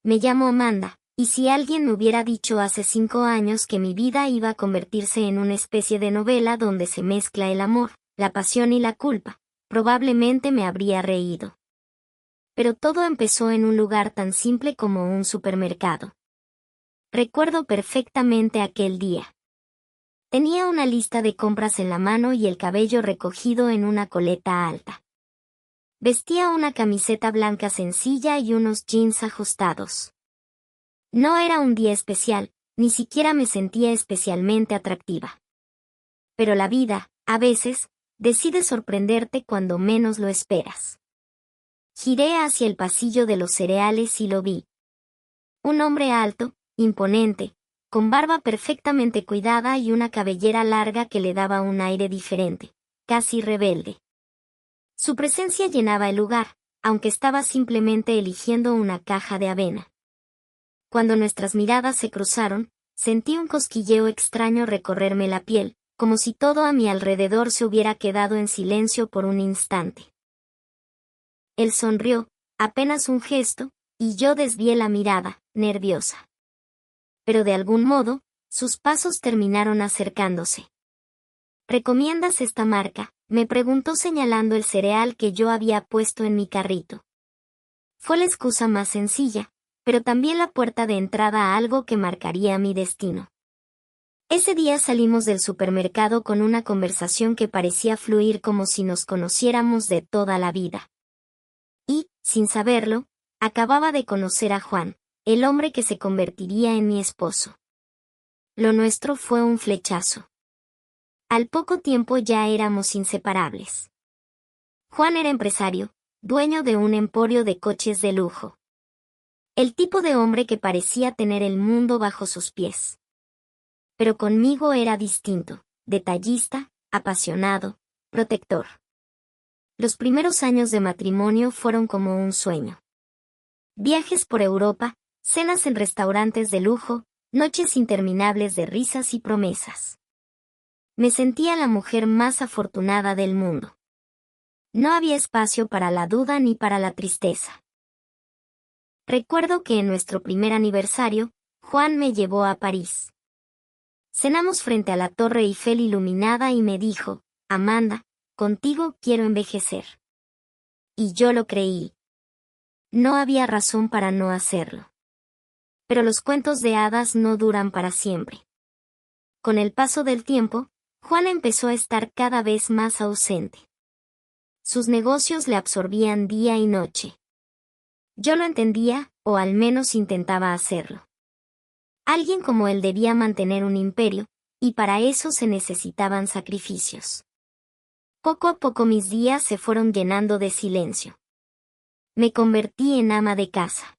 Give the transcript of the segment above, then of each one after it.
Me llamo Amanda, y si alguien me hubiera dicho hace 5 años que mi vida iba a convertirse en una especie de novela donde se mezcla el amor, la pasión y la culpa, probablemente me habría reído. Pero todo empezó en un lugar tan simple como un supermercado. Recuerdo perfectamente aquel día. Tenía una lista de compras en la mano y el cabello recogido en una coleta alta. Vestía una camiseta blanca sencilla y unos jeans ajustados. No era un día especial, ni siquiera me sentía especialmente atractiva. Pero la vida, a veces, decide sorprenderte cuando menos lo esperas. Giré hacia el pasillo de los cereales y lo vi. Un hombre alto, imponente, con barba perfectamente cuidada y una cabellera larga que le daba un aire diferente, casi rebelde. Su presencia llenaba el lugar, aunque estaba simplemente eligiendo una caja de avena. Cuando nuestras miradas se cruzaron, sentí un cosquilleo extraño recorrerme la piel, como si todo a mi alrededor se hubiera quedado en silencio por un instante. Él sonrió, apenas un gesto, y yo desvié la mirada, nerviosa. Pero de algún modo, sus pasos terminaron acercándose. ¿Recomiendas esta marca?, me preguntó señalando el cereal que yo había puesto en mi carrito. Fue la excusa más sencilla, pero también la puerta de entrada a algo que marcaría mi destino. Ese día salimos del supermercado con una conversación que parecía fluir como si nos conociéramos de toda la vida. Y, sin saberlo, acababa de conocer a Juan, el hombre que se convertiría en mi esposo. Lo nuestro fue un flechazo. Al poco tiempo ya éramos inseparables. Juan era empresario, dueño de un emporio de coches de lujo. El tipo de hombre que parecía tener el mundo bajo sus pies. Pero conmigo era distinto, detallista, apasionado, protector. Los primeros años de matrimonio fueron como un sueño. Viajes por Europa, cenas en restaurantes de lujo, noches interminables de risas y promesas. Me sentía la mujer más afortunada del mundo. No había espacio para la duda ni para la tristeza. Recuerdo que en nuestro primer aniversario, Juan me llevó a París. Cenamos frente a la Torre Eiffel iluminada y me dijo, Amanda, contigo quiero envejecer. Y yo lo creí. No había razón para no hacerlo. Pero los cuentos de hadas no duran para siempre. Con el paso del tiempo, Juan empezó a estar cada vez más ausente. Sus negocios le absorbían día y noche. Yo lo entendía, o al menos intentaba hacerlo. Alguien como él debía mantener un imperio, y para eso se necesitaban sacrificios. Poco a poco mis días se fueron llenando de silencio. Me convertí en ama de casa.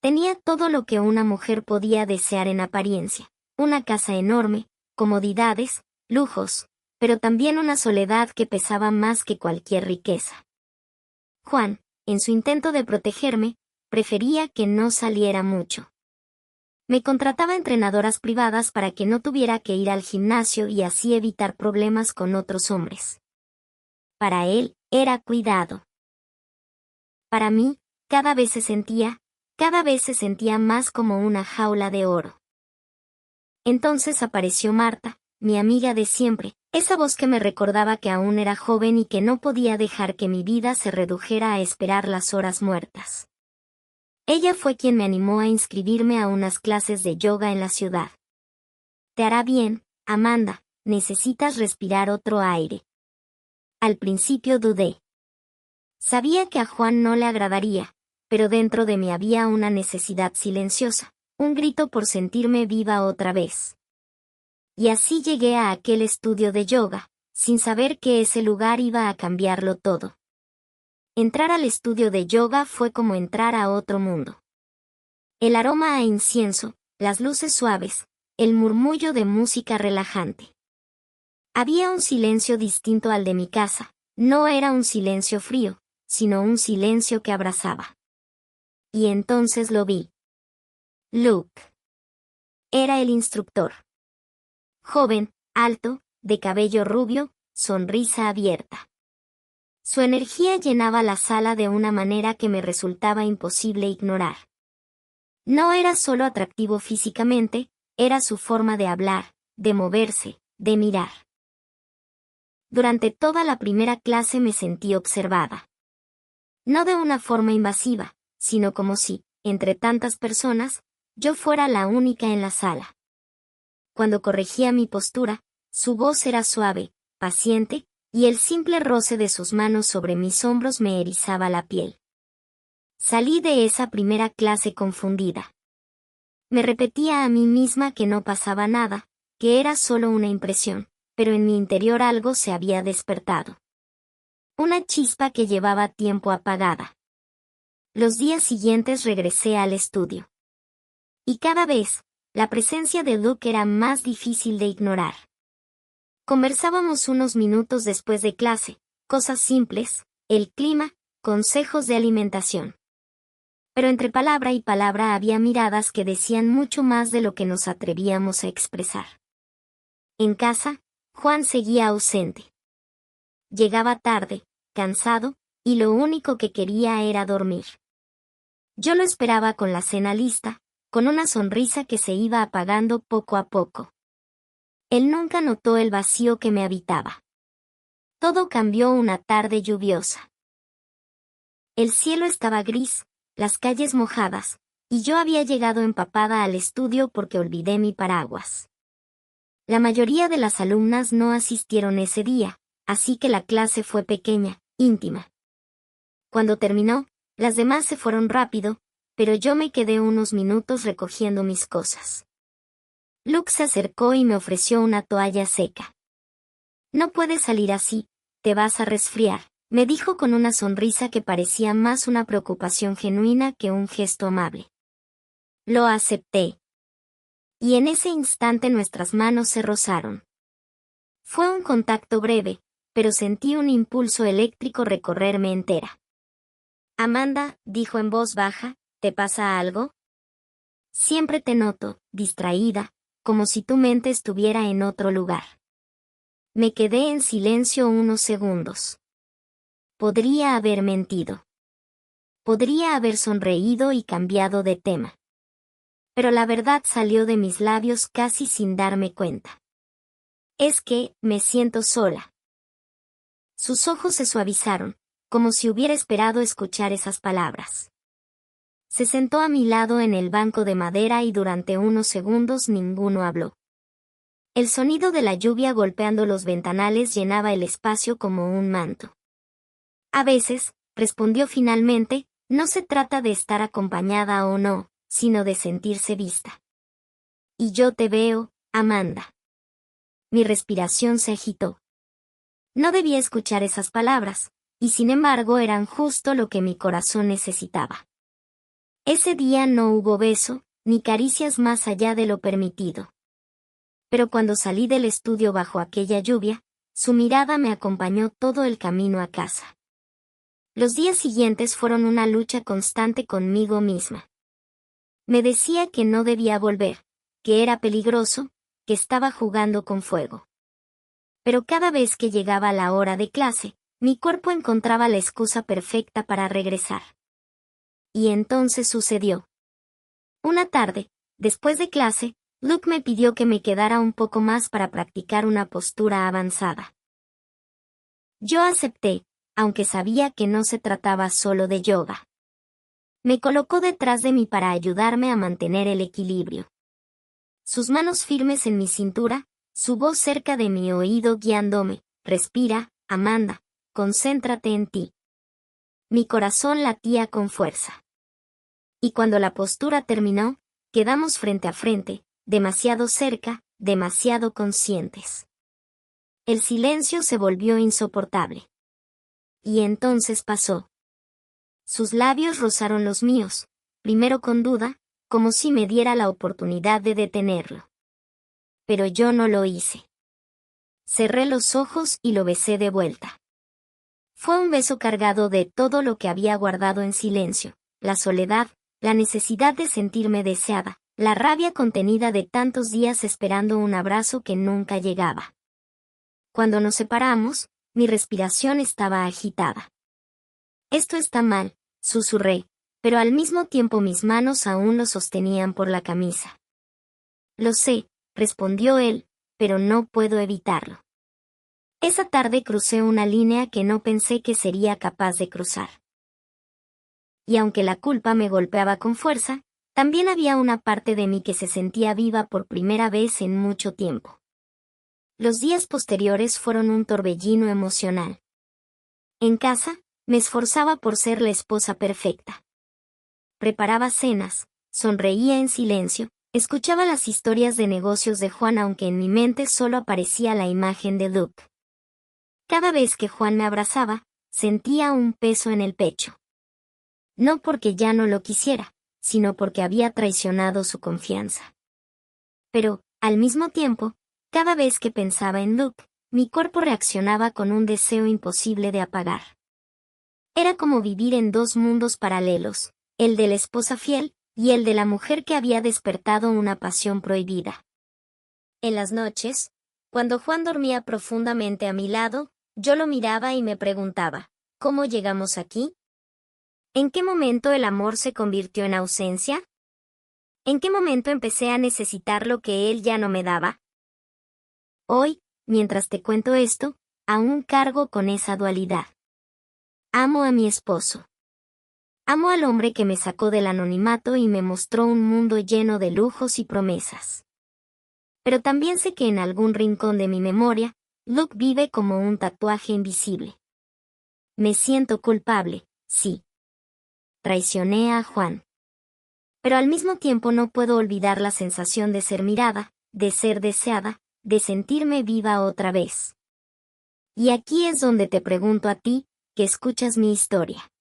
Tenía todo lo que una mujer podía desear en apariencia, una casa enorme, comodidades, lujos, pero también una soledad que pesaba más que cualquier riqueza. Juan, en su intento de protegerme, prefería que no saliera mucho. Me contrataba entrenadoras privadas para que no tuviera que ir al gimnasio y así evitar problemas con otros hombres. Para él, era cuidado. Para mí, cada vez se sentía más como una jaula de oro. Entonces apareció Marta, mi amiga de siempre, esa voz que me recordaba que aún era joven y que no podía dejar que mi vida se redujera a esperar las horas muertas. Ella fue quien me animó a inscribirme a unas clases de yoga en la ciudad. Te hará bien, Amanda, necesitas respirar otro aire. Al principio dudé. Sabía que a Juan no le agradaría, pero dentro de mí había una necesidad silenciosa, un grito por sentirme viva otra vez. Y así llegué a aquel estudio de yoga, sin saber que ese lugar iba a cambiarlo todo. Entrar al estudio de yoga fue como entrar a otro mundo. El aroma a incienso, las luces suaves, el murmullo de música relajante. Había un silencio distinto al de mi casa, no era un silencio frío, sino un silencio que abrazaba. Y entonces lo vi. Luke. Era el instructor. Joven, alto, de cabello rubio, sonrisa abierta. Su energía llenaba la sala de una manera que me resultaba imposible ignorar. No era solo atractivo físicamente, era su forma de hablar, de moverse, de mirar. Durante toda la primera clase me sentí observada. No de una forma invasiva, sino como si, entre tantas personas, yo fuera la única en la sala. Cuando corregía mi postura, su voz era suave, paciente, y el simple roce de sus manos sobre mis hombros me erizaba la piel. Salí de esa primera clase confundida. Me repetía a mí misma que no pasaba nada, que era solo una impresión, pero en mi interior algo se había despertado. Una chispa que llevaba tiempo apagada. Los días siguientes regresé al estudio. Y cada vez, la presencia de Luke era más difícil de ignorar. Conversábamos unos minutos después de clase, cosas simples, el clima, consejos de alimentación. Pero entre palabra y palabra había miradas que decían mucho más de lo que nos atrevíamos a expresar. En casa, Juan seguía ausente. Llegaba tarde, cansado, y lo único que quería era dormir. Yo lo esperaba con la cena lista, con una sonrisa que se iba apagando poco a poco. Él nunca notó el vacío que me habitaba. Todo cambió una tarde lluviosa. El cielo estaba gris, las calles mojadas, y yo había llegado empapada al estudio porque olvidé mi paraguas. La mayoría de las alumnas no asistieron ese día, así que la clase fue pequeña, íntima. Cuando terminó, las demás se fueron rápido, pero yo me quedé unos minutos recogiendo mis cosas. Luke se acercó y me ofreció una toalla seca. No puedes salir así, te vas a resfriar, me dijo con una sonrisa que parecía más una preocupación genuina que un gesto amable. Lo acepté. Y en ese instante nuestras manos se rozaron. Fue un contacto breve, pero sentí un impulso eléctrico recorrerme entera. Amanda, dijo en voz baja, ¿te pasa algo? Siempre te noto, distraída, como si tu mente estuviera en otro lugar. Me quedé en silencio unos segundos. Podría haber mentido. Podría haber sonreído y cambiado de tema. Pero la verdad salió de mis labios casi sin darme cuenta. Es que, me siento sola. Sus ojos se suavizaron, como si hubiera esperado escuchar esas palabras. Se sentó a mi lado en el banco de madera y durante unos segundos ninguno habló. El sonido de la lluvia golpeando los ventanales llenaba el espacio como un manto. A veces, respondió finalmente, no se trata de estar acompañada o no, sino de sentirse vista. Y yo te veo, Amanda. Mi respiración se agitó. No debía escuchar esas palabras, y sin embargo eran justo lo que mi corazón necesitaba. Ese día no hubo beso, ni caricias más allá de lo permitido. Pero cuando salí del estudio bajo aquella lluvia, su mirada me acompañó todo el camino a casa. Los días siguientes fueron una lucha constante conmigo misma. Me decía que no debía volver, que era peligroso, que estaba jugando con fuego. Pero cada vez que llegaba la hora de clase, mi cuerpo encontraba la excusa perfecta para regresar. Y entonces sucedió. Una tarde, después de clase, Luke me pidió que me quedara un poco más para practicar una postura avanzada. Yo acepté, aunque sabía que no se trataba solo de yoga. Me colocó detrás de mí para ayudarme a mantener el equilibrio. Sus manos firmes en mi cintura, su voz cerca de mi oído guiándome, respira, Amanda, concéntrate en ti. Mi corazón latía con fuerza. Y cuando la postura terminó, quedamos frente a frente, demasiado cerca, demasiado conscientes. El silencio se volvió insoportable. Y entonces pasó. Sus labios rozaron los míos, primero con duda, como si me diera la oportunidad de detenerlo. Pero yo no lo hice. Cerré los ojos y lo besé de vuelta. Fue un beso cargado de todo lo que había guardado en silencio, la soledad, la necesidad de sentirme deseada, la rabia contenida de tantos días esperando un abrazo que nunca llegaba. Cuando nos separamos, mi respiración estaba agitada. Esto está mal, susurré, pero al mismo tiempo mis manos aún lo sostenían por la camisa. Lo sé, respondió él, pero no puedo evitarlo. Esa tarde crucé una línea que no pensé que sería capaz de cruzar. Y aunque la culpa me golpeaba con fuerza, también había una parte de mí que se sentía viva por primera vez en mucho tiempo. Los días posteriores fueron un torbellino emocional. En casa, me esforzaba por ser la esposa perfecta. Preparaba cenas, sonreía en silencio, escuchaba las historias de negocios de Juan aunque en mi mente solo aparecía la imagen de Luke. Cada vez que Juan me abrazaba, sentía un peso en el pecho. No porque ya no lo quisiera, sino porque había traicionado su confianza. Pero, al mismo tiempo, cada vez que pensaba en Luke, mi cuerpo reaccionaba con un deseo imposible de apagar. Era como vivir en dos mundos paralelos, el de la esposa fiel y el de la mujer que había despertado una pasión prohibida. En las noches, cuando Juan dormía profundamente a mi lado, yo lo miraba y me preguntaba, ¿cómo llegamos aquí? ¿En qué momento el amor se convirtió en ausencia? ¿En qué momento empecé a necesitar lo que él ya no me daba? Hoy, mientras te cuento esto, aún cargo con esa dualidad. Amo a mi esposo. Amo al hombre que me sacó del anonimato y me mostró un mundo lleno de lujos y promesas. Pero también sé que en algún rincón de mi memoria, Luke vive como un tatuaje invisible. Me siento culpable, sí. Traicioné a Juan. Pero al mismo tiempo no puedo olvidar la sensación de ser mirada, de ser deseada, de sentirme viva otra vez. Y aquí es donde te pregunto a ti, que escuchas mi historia.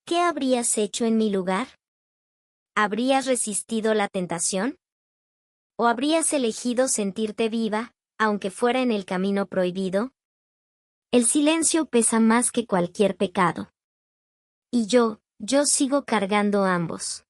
¿Qué habrías hecho en mi lugar? ¿Habrías resistido la tentación? ¿O habrías elegido sentirte viva, aunque fuera en el camino prohibido? El silencio pesa más que cualquier pecado. Y yo sigo cargando ambos.